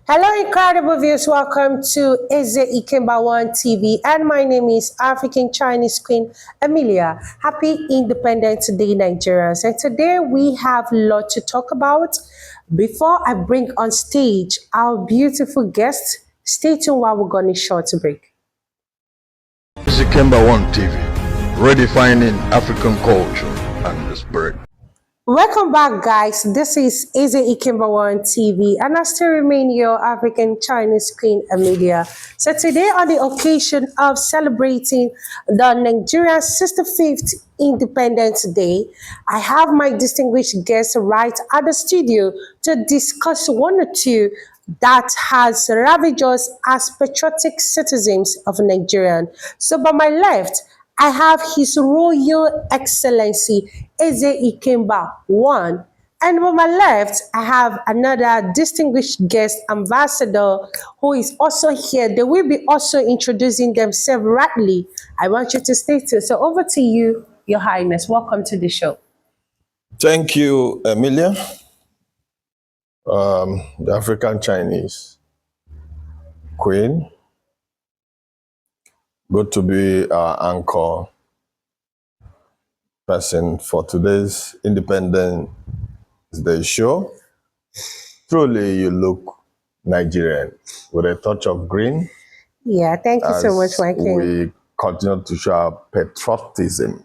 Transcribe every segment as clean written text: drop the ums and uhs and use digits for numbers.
Hello, incredible viewers. Welcome to IKEMBA One TV, and my name is African Chinese Queen Amelia. Happy Independence Day, Nigerians! And today we have a lot to talk about. Before I bring on stage our beautiful guest, stay tuned while we're going to short break. This is IKEMBA One TV, redefining African culture and the spirit. Welcome back, guys. This is IKEMBA One TV, and I still remain your African Chinese Queen Amelia. So today, on the occasion of celebrating the Nigerian 65th Independence Day, I have my distinguished guest right at the studio to discuss one or two that has ravaged us as patriotic citizens of Nigeria. So by my left, I have His Royal Excellency IKEMBA One. And on my left, I have another distinguished guest ambassador who is also here. They will be also introducing themselves rightly. I want you to stay tuned. So over to you, Your Highness. Welcome to the show. Thank you, Amelia. The African Chinese Queen. Good to be our anchor person for today's Independence Day show. Truly, you look Nigerian with a touch of green. Yeah, thank you so much, my king. We continue to show our patriotism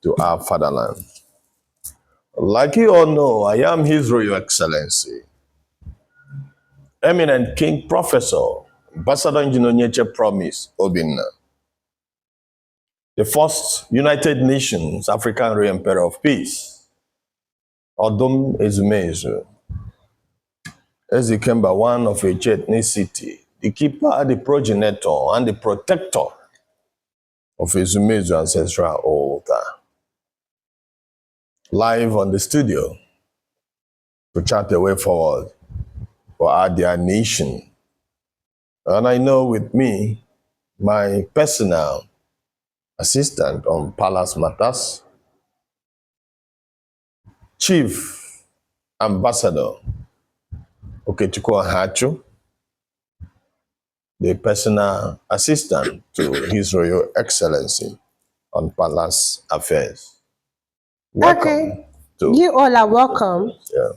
to our fatherland. Like you all know, I am His Royal Excellency, Eminent King Professor, Ambassador Njinonyeche Promise Obinna, the first United Nations African Royal Emperor of Peace, Odom Ezumezu, IKEMBA One of a ethnicity, the keeper, the progenitor, and the protector of Ezumezu ancestral altar. Live on the studio to chart the way forward for our dear nation. And I know with me, my personal assistant on Palace Matters, Chief Ambassador Okechukwu Hachu, the personal assistant to His Royal Excellency on Palace Affairs. Welcome. You all are welcome. Yeah.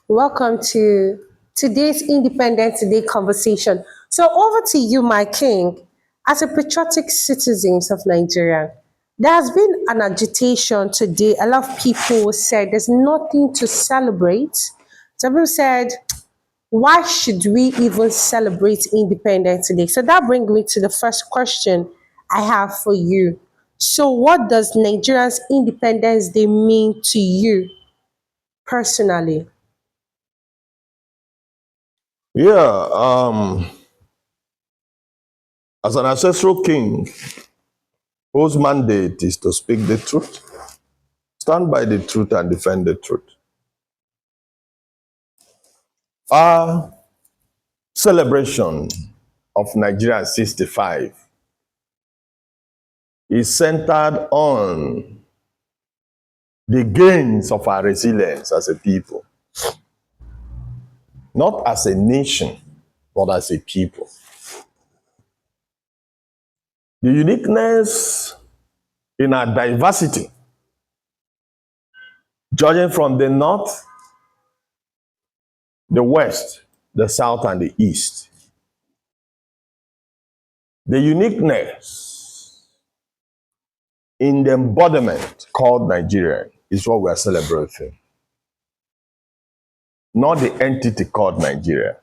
Welcome to today's Independence Day conversation. So over to you, my king. As a patriotic citizens of Nigeria, there has been an agitation today. A lot of people said there's nothing to celebrate. Some people said, why should we even celebrate Independence Day? So that brings me to the first question I have for you. So what does Nigeria's Independence Day mean to you personally? Yeah, as an ancestral king whose mandate is to speak the truth, stand by the truth and defend the truth. Our celebration of Nigeria 65 is centered on the gains of our resilience as a people, not as a nation, but as a people. The uniqueness in our diversity, judging from the north, the west, the south, and the east. The uniqueness in the embodiment called Nigeria is what we are celebrating, not the entity called Nigeria.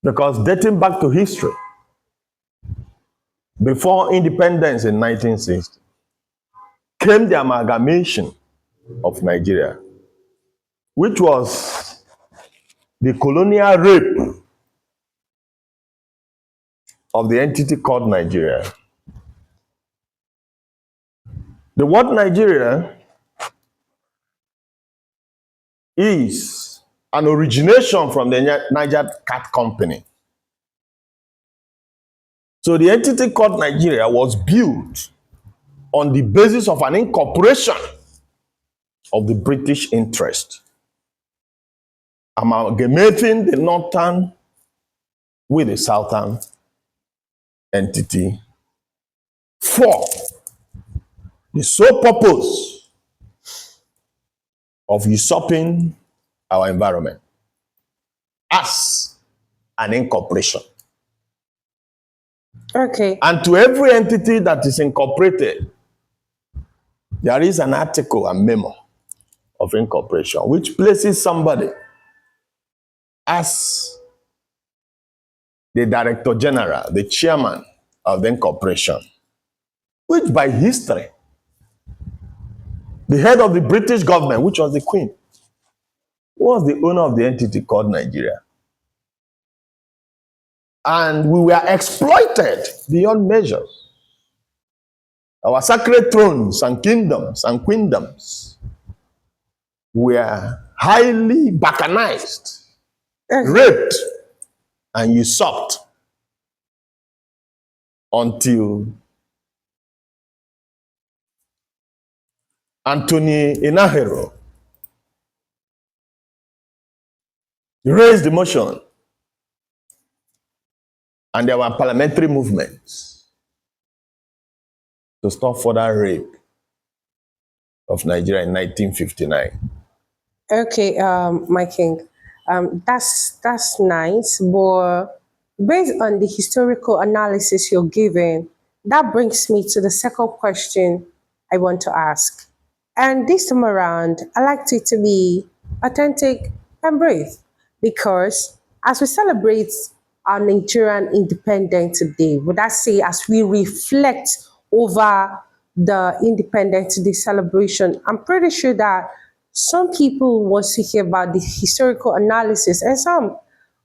Because dating back to history, before independence in 1960, came the amalgamation of Nigeria, which was the colonial rape of the entity called Nigeria. The word Nigeria is an origination from the Niger Cat Company. So the entity called Nigeria was built on the basis of an incorporation of the British interest. amalgamating the northern with the southern entity for the sole purpose of usurping our environment as an incorporation. Okay. And to every entity that is incorporated, there is an article and memo of incorporation which places somebody as the director general, the chairman of the incorporation, which by history, the head of the British government, which was the Queen, was the owner of the entity called Nigeria. And we were exploited beyond measure. Our sacred thrones and kingdoms and queendoms were highly balkanized, raped, and usurped until Anthony Inahero raised the motion, and there were parliamentary movements to stop further rape of Nigeria in 1959. Okay, my king. That's nice, but based on the historical analysis you're giving, that brings me to the second question I want to ask. And this time around, I like it to be authentic and brave because as we celebrate our Nigerian Independence Day, would I say as we reflect over the Independence Day celebration, I'm pretty sure that some people want to hear about the historical analysis and some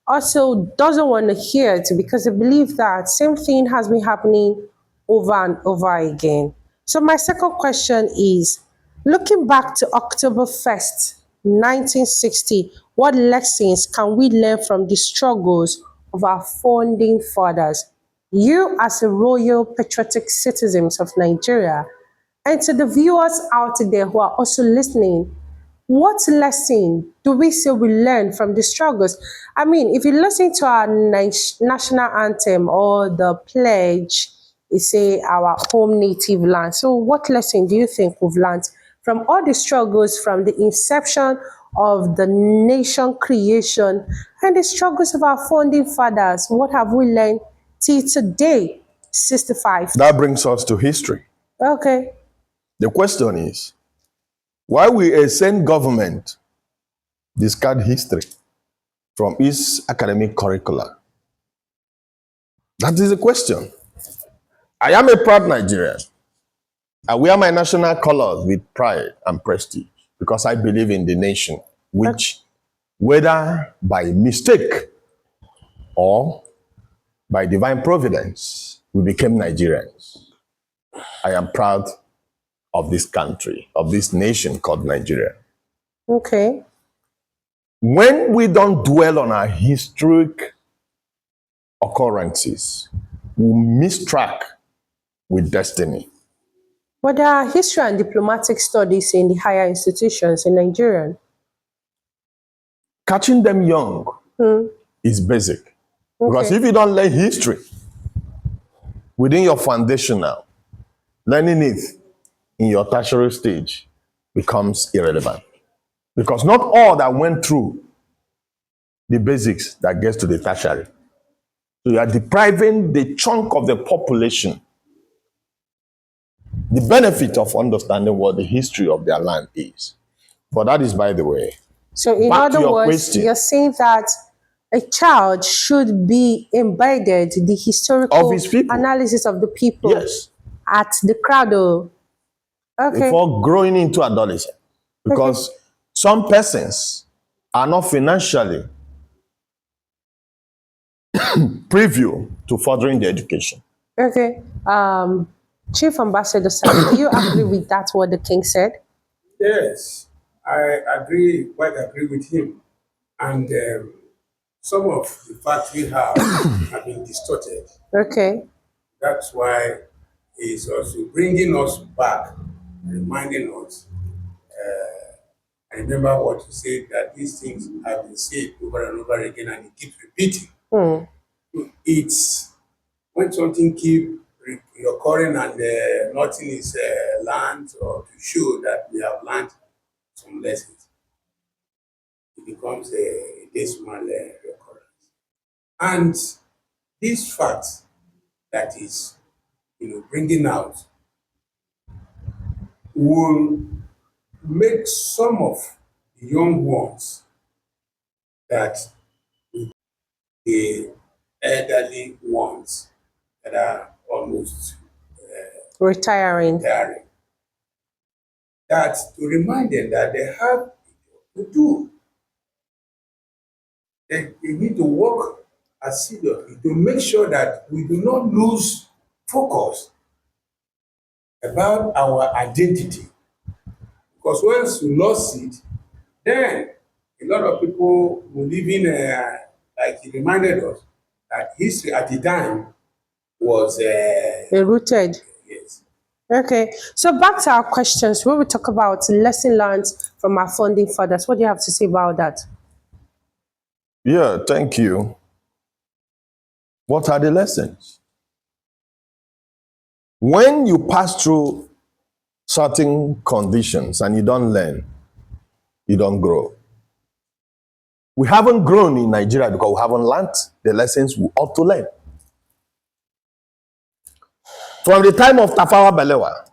also doesn't want to hear it because they believe that same thing has been happening over and over again. So my second question is looking back to October 1st, 1960, what lessons can we learn from the struggles of our founding fathers? You as a royal patriotic citizens of Nigeria and to the viewers out there who are also listening, what lesson do we say we learn from the struggles? I mean, if you listen to our national anthem or the pledge, it say our home native land. So what lesson do you think we've learned from all the struggles from the inception of the nation creation and the struggles of our founding fathers? What have we learned till today, 65? That brings us to history. Okay. The question is, why will a sane government discard history from its academic curricula? That is the question. I am a proud Nigerian. I wear my national colors with pride and prestige because I believe in the nation, which, whether by mistake or by divine providence, we became Nigerians. I am proud of this country, of this nation called Nigeria. Okay. When we don't dwell on our historic occurrences, we miss track with destiny. But there are history and diplomatic studies in the higher institutions in Nigeria. Catching them young is basic. Because Okay. if you don't learn history within your foundational, learning it in your tertiary stage becomes irrelevant. Because not all that went through the basics that gets to the tertiary. So you are depriving the chunk of the population the benefit of understanding what the history of their land is. But that is by the way. So in Back to other your words, question. you're saying that a child should be embedded the historical Of his people. analysis of the people Yes. at the cradle. Okay. Before growing into adolescence. Because some persons are not financially preview to furthering their education. Okay. Chief Ambassador Sam, do you agree with that what the king said? Yes, I quite agree with him. And some of the facts we have been distorted. Okay. That's why he's also bringing us back, reminding us. I remember what you said, that these things have been said over and over again, and it keeps repeating. It's when something keep recurring and nothing is learned, or to show that we have learned some lessons, it becomes a decimal recurrence. And this fact that is, bringing out, will make some of the young ones, that the elderly ones that are almost Retiring. retiring, that to remind them that they have to do, they need to work assiduously to make sure that we do not lose focus about our identity. Because once you lost it, then a lot of people will live in, like he reminded us, that history at the time was, Rooted. yes. Okay, so back to our questions. When we talk about lesson learned from our founding fathers, what do you have to say about that? Yeah, thank you. What are the lessons? When you pass through certain conditions and you don't learn, you don't grow. We haven't grown in Nigeria because we haven't learned the lessons we ought to learn. From the time of Tafawa Balewa,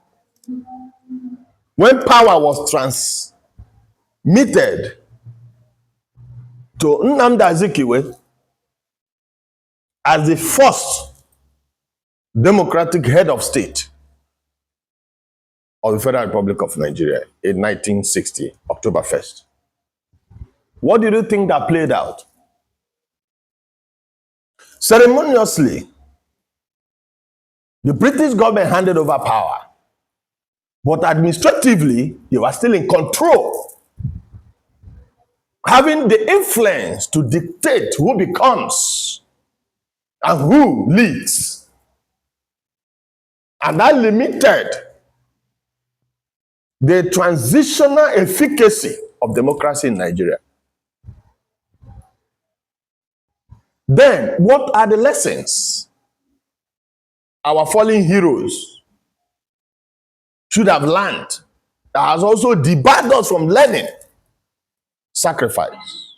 when power was transmitted to Nnamdi Azikiwe as the first democratic head of state of the Federal Republic of Nigeria in 1960, October 1st. What did you think that played out? Ceremoniously, the British government handed over power, but administratively, they were still in control, having the influence to dictate who becomes and who leads. And that limited the transitional efficacy of democracy in Nigeria. Then, what are the lessons our fallen heroes should have learned that has also debarred us from learning? Sacrifice.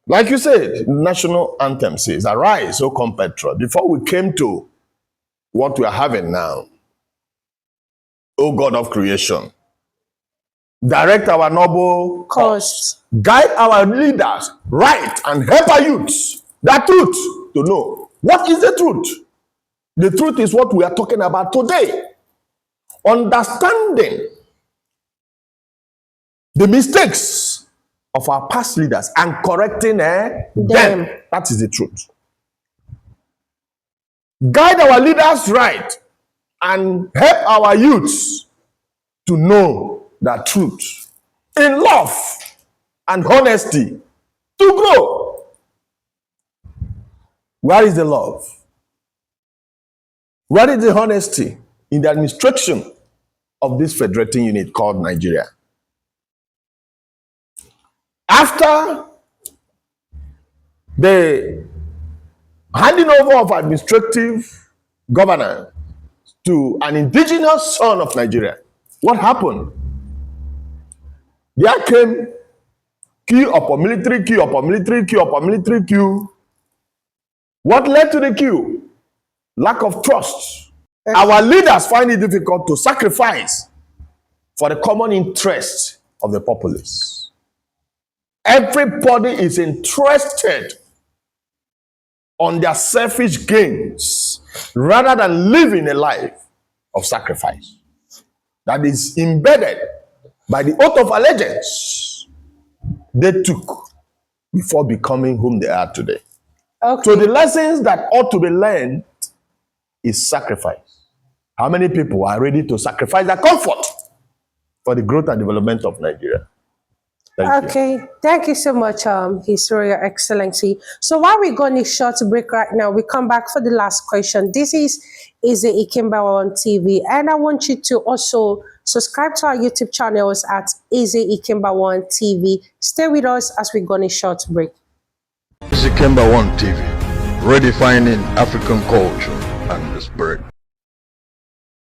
Like you said, national anthem says, "Arise, O compatriot." Before we came to what we are having now, O God of creation, direct our noble Cost. guide our leaders right, and help our youths the truth to know. What is the truth? The truth is what we are talking about today. Understanding the mistakes of our past leaders and correcting them. That is the truth. Guide our leaders right and help our youths to know the truth in love and honesty to grow. Where is the love? Where is the honesty in the administration of this federating unit called Nigeria? After the handing over of administrative governance to an indigenous son of Nigeria, what happened? There came coup upon military coup upon military coup upon military coup. What led to the coup? Lack of trust. Our leaders find it difficult to sacrifice for the common interest of the populace. Everybody is interested on their selfish gains rather than living a life of sacrifice that is embedded by the oath of allegiance they took before becoming whom they are today. Okay. So the lessons that ought to be learned is sacrifice. How many people are ready to sacrifice their comfort for the growth and development of Nigeria? Thank you. Okay, thank you so much, His Royal Excellency. So while we're going a short break right now, we come back for the last question. This is the IKEMBA on TV, and I want you to also subscribe to our YouTube channels at Easy IKEMBA One TV. Stay with us as we go on a short break. This is IKEMBA One TV, redefining African culture and the spirit.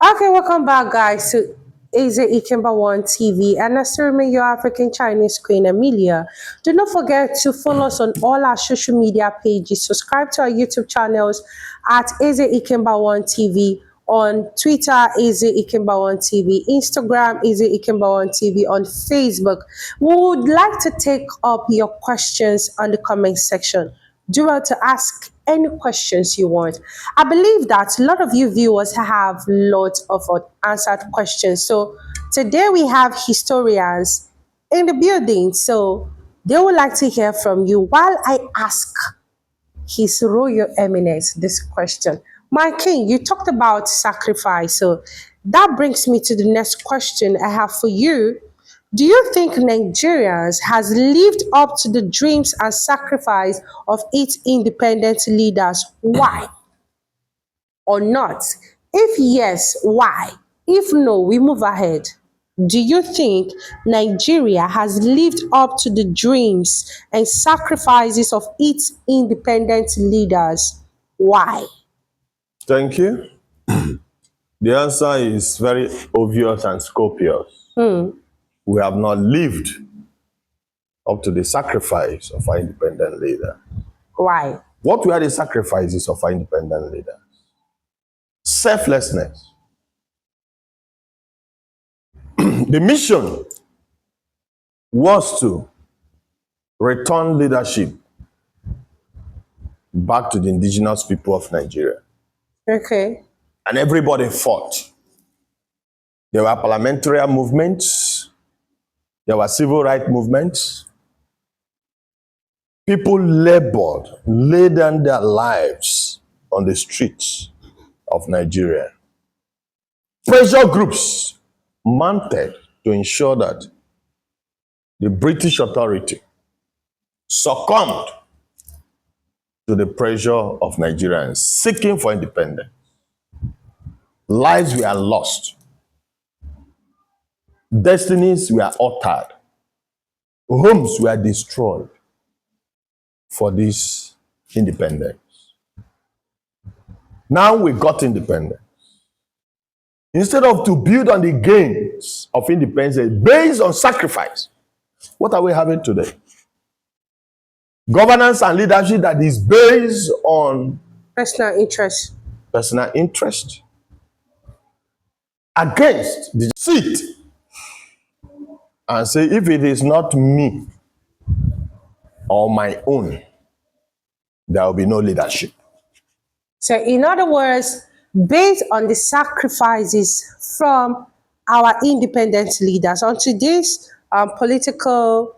Okay, welcome back, guys, to Easy IKEMBA One TV, and I still remain your African Chinese Queen Amelia. Do not forget to follow us on all our social media pages. Subscribe to our YouTube channels at Easy IKEMBA One TV. On Twitter, Easy IKEMBA One TV. Instagram, Easy IKEMBA One TV. On Facebook. We would like to take up your questions on the comment section. Do well to ask any questions you want. I believe that a lot of you viewers have lots of unanswered questions. So today we have historians in the building. So they would like to hear from you while I ask His Royal Eminence this question. My king, you talked about sacrifice. So that brings me to the next question I have for you. Do you think Nigerians has lived up to the dreams and sacrifice of its independent leaders? Why or not? If yes, why? If no, we move ahead. Do you think Nigeria has lived up to the dreams and sacrifices of its independent leaders? Why? Thank you. The answer is very obvious and copious. We have not lived up to the sacrifice of our independent leader. Why? What were the sacrifices of our independent leaders? Selflessness. The mission was to return leadership back to the indigenous people of Nigeria. Okay. And everybody fought. There were parliamentary movements. There were civil rights movements. People labored, laid down their lives on the streets of Nigeria. Pressure groups mounted to ensure that the British authority succumbed to the pressure of Nigerians seeking for independence. Lives were lost. Destinies were altered. Homes were destroyed for this independence. Now we got independence. Instead of to build on the gains of independence based on sacrifice, what are we having today? Governance and leadership that is based on Personal interest. personal interest against the seat and say, if it is not me or my own, there will be no leadership. So, in other words, based on the sacrifices from our independent leaders, on today's political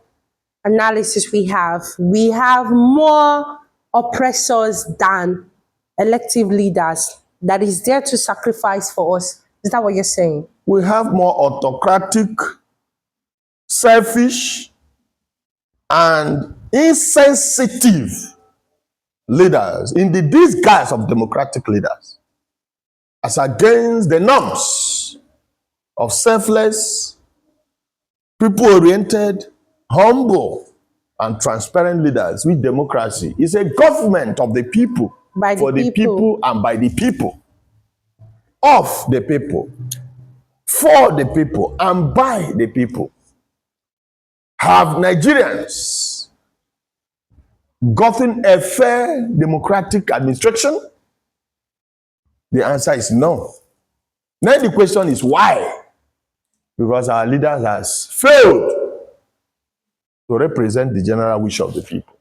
analysis we have more oppressors than elective leaders that is there to sacrifice for us. Is that what you're saying? We have more autocratic, selfish, and insensitive leaders in the disguise of democratic leaders, as against the norms of selfless, people-oriented, humble, and transparent leaders. With democracy is a government of the people, By the for the people, and by the people, of the people, for the people, and by the people. Have Nigerians gotten a fair democratic administration? The answer is no. Now the question is why? Because our leaders has failed to represent the general wish of the people.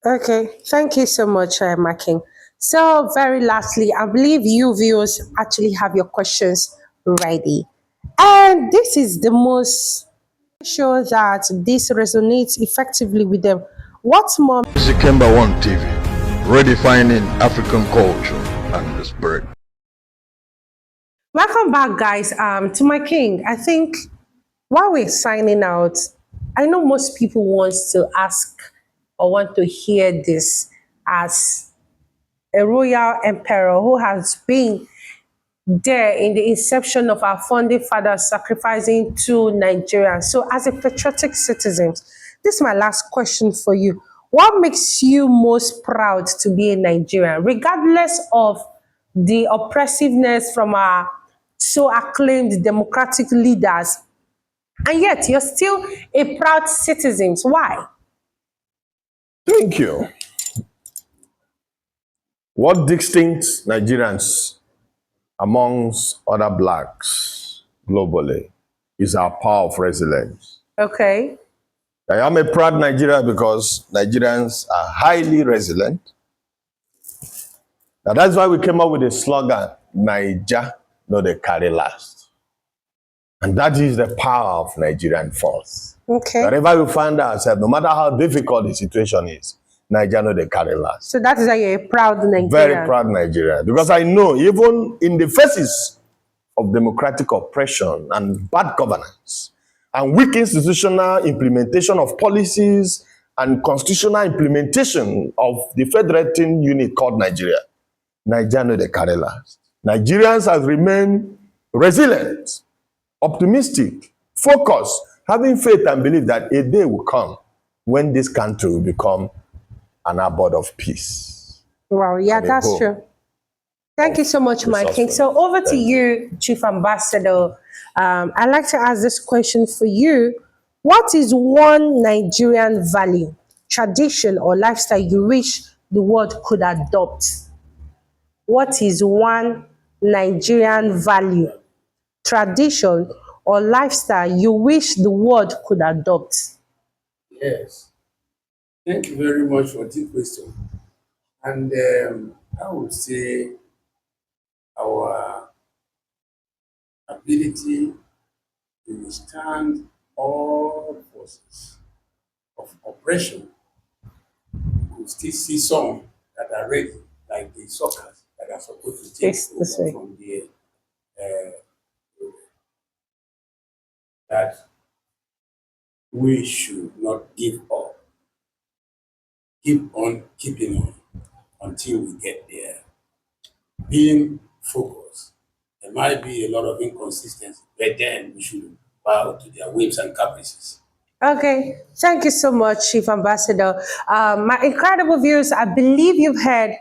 Okay, thank you so much, Marking. So, very lastly, I believe you viewers actually have your questions ready. And this is the most sure that this resonates effectively with them. What's more, This is IKEMBA One TV, redefining African culture and the spirit. welcome back, guys, to my king. I think while we're signing out, I know most people want to ask or want to hear this as a royal emperor who has been there in the inception of our founding fathers sacrificing to Nigerians. So, as a patriotic citizen, this is my last question for you. What makes you most proud to be a Nigerian, regardless of the oppressiveness from our so acclaimed democratic leaders, and yet you're still a proud citizen? Why? Thank you. What distincts Nigerians amongst other blacks globally is our power of resilience. Okay. I am a proud Nigerian because Nigerians are highly resilient. Now that's why we came up with a slogan, Naija, no dey carry last. And that is the power of Nigerian force. Okay. Wherever we find ourselves, no matter how difficult the situation is, Naija no dey carry last. So that is why you're a proud Nigerian. Very proud Nigerian. Because I know even in the faces of democratic oppression and bad governance and weak institutional implementation of policies and constitutional implementation of the federating unit called Nigeria, Nigeria no dey carry last. Nigerians have remained resilient, optimistic, focused, having faith and belief that a day will come when this country will become an abode of peace. Wow, yeah, And a that's home true. Thank you so much, my king. So over to you, Chief Ambassador. I'd like to ask this question for you. What is one Nigerian value, tradition, or lifestyle you wish the world could adopt? What is one Nigerian value, tradition, or lifestyle you wish the world could adopt? Yes. Thank you very much for this question. And I would say our ability to withstand all forces of oppression. You could still see some that are ready, like the suckers that are supposed to take Yes, this way. over from the that we should not give up. Keep on keeping on until we get there. Being focused. There might be a lot of inconsistency, but then we should bow to their whims and caprices. Okay, thank you so much, Chief Ambassador. My incredible viewers, I believe you've heard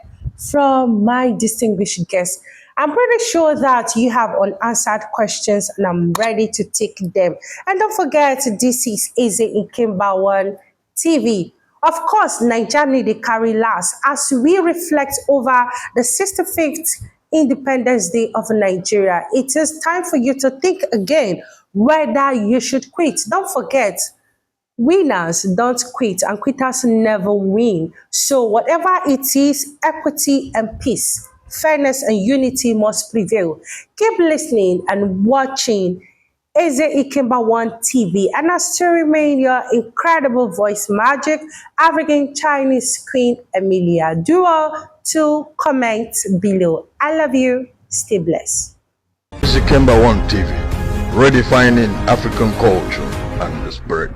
from my distinguished guests. I'm pretty sure that you have unanswered questions and I'm ready to take them. And don't forget, this is IKEMBA One TV. Of course, Nigeria need to carry last as we reflect over the 65th Independence Day of Nigeria. It is time for you to think again whether you should quit. Don't forget, winners don't quit and quitters never win. So whatever it is, equity and peace, fairness and unity must prevail. Keep listening and watching IKEMBA One TV, and I still remain your incredible voice magic, African Chinese Queen Amelia. Do all to comment below. I love you. Stay blessed. IKEMBA One TV, redefining African culture and the spirit.